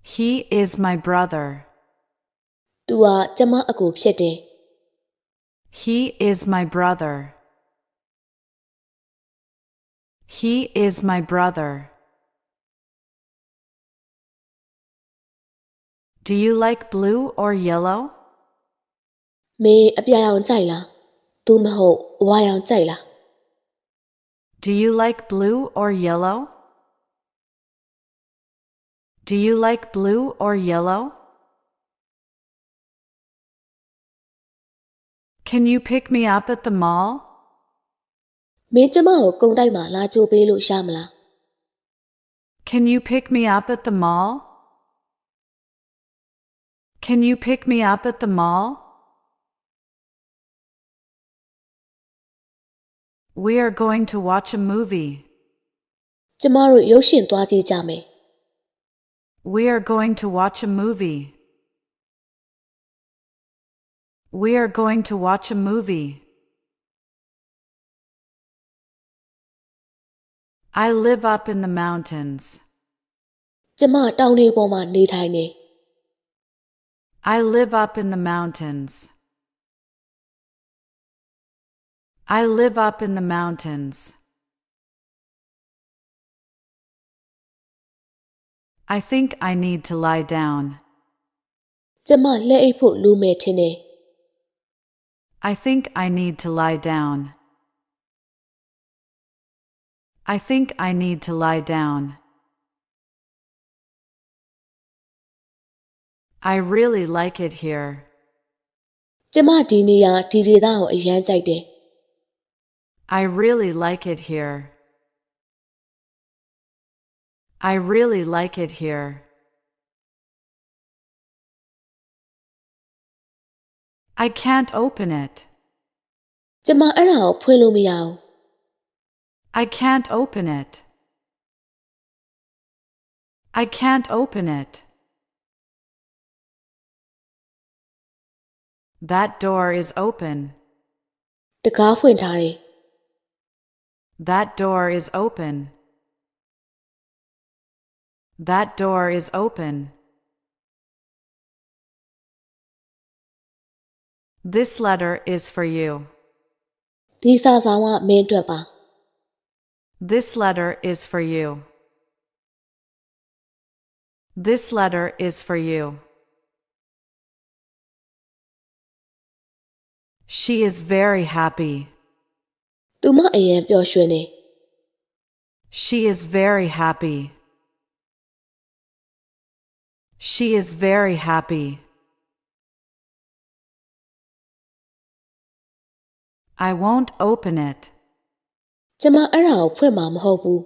He is my brother.သူကကျမအကိုဖြစ်တယ် He is my brother. He is my brother. Do you like blue or yellow? မင်းအပြာရောင်ကြိုက်လားသူမဟုတ်အဝါရောင်ကြိုက်လား Do you like blue or yellow? Do you like blue or yellow? Can you pick me up at the mall? မင်းကျမကိုကုန်းတိုက်မှာလာကြိုပေးလို့ရမလား Can you pick me up at the mall? Can you pick me up at the mall? We are going to watch a movie. ကျမတို့ရုပ်ရှင်သွားကြည့်ကြမယ် We are going to watch a movie. We are going to watch a movie. I live up in the mountains. ကျမတောင်တွေပေါ်မှာနေထိုင်နေ I live up in the mountains. I live up in the mountains. I think I need to lie down. ကျမလက်အိပ်ဖို့လိုမယ်ထင်တယ် I think I need to lie down. I think I need to lie down. I really like it here. ကျမဒီနေရာဒီဒေသကိုအရန်ကြိုက်တယ် I really like it here. I really like it here. I can't open it. ကျမအဲ့ဒါကိုဖွင့်လို့မရဘူး I can't open it. I can't open it. That door is open. တကားဖွင့်ထားတယ် That door is open. That door is open. This letter is for you. ဒီစာဆောင်ကမင်းအတွက်ပါ This letter is for you. This letter is for you. She is very happy. သူမအရင်ပျော်ရွှင်နေ She is very happy. She is very happy. I won't open it. ကျမအဲ့ဒါကိုဖွင့်မှာမဟုတ်ဘူး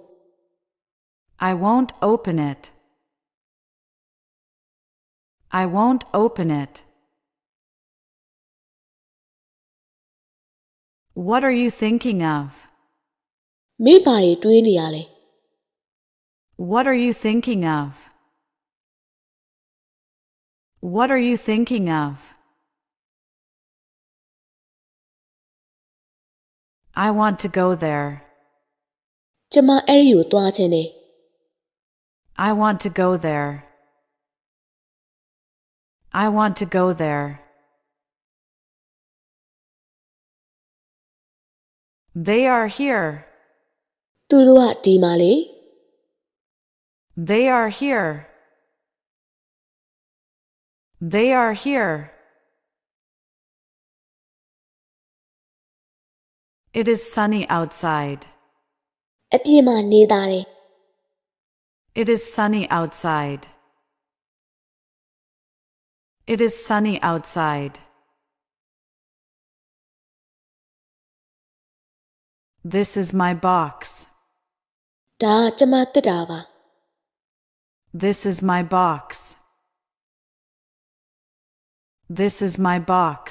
I won't open it. I won't open it. What are you thinking of? မင်းဘာတွေတွေးနေရလဲ What are you thinking of? What are you thinking of? I want to go there. ကျမအဲ့ဒီကိုသွားခြင်းနေ I want to go there. I want to go there. They are here. သူတို့ကဒီမှာလေ They are here. They are here. It is sunny outside. အပြင်မှာနေသားတယ် It is sunny outside. It is sunny outside. This is my box. ဒါကကျမတက်တာပါ This is my box. This is my box.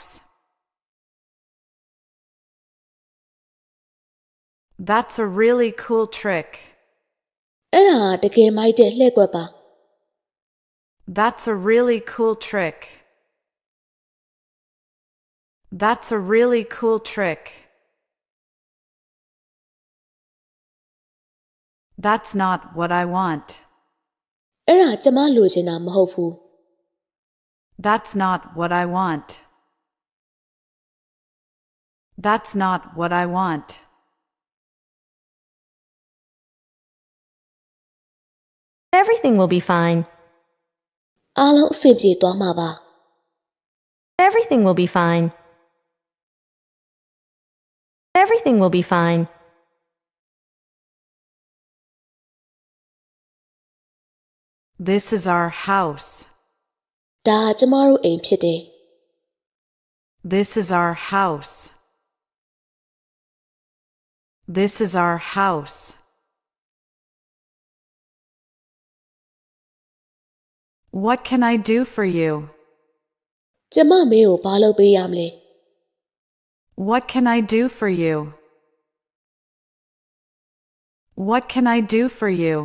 That's a really cool trick. အဲ့ဒါတကယ်မိုက်တဲ့လှည့်ကွက်ပါ That's a really cool trick. That's a really cool trick. That's not what I want. အဲ့ဒါ ဒါကျမလိုချင်တာမဟုတ်ဘူး That's not what I want. That's not what I want. Everything will be fine. အားလုံးအဆင်ပြေသွားမှာပါ Everything will be fine. Everything will be fine. This is our house. ဒါကျမတို့အိမ်ဖြစ်တယ် This is our house. This is our house. What can I do for you? ကျမမင်းကိုဘာလုပ်ပေးရမလဲ What can I do for you? What can I do for you?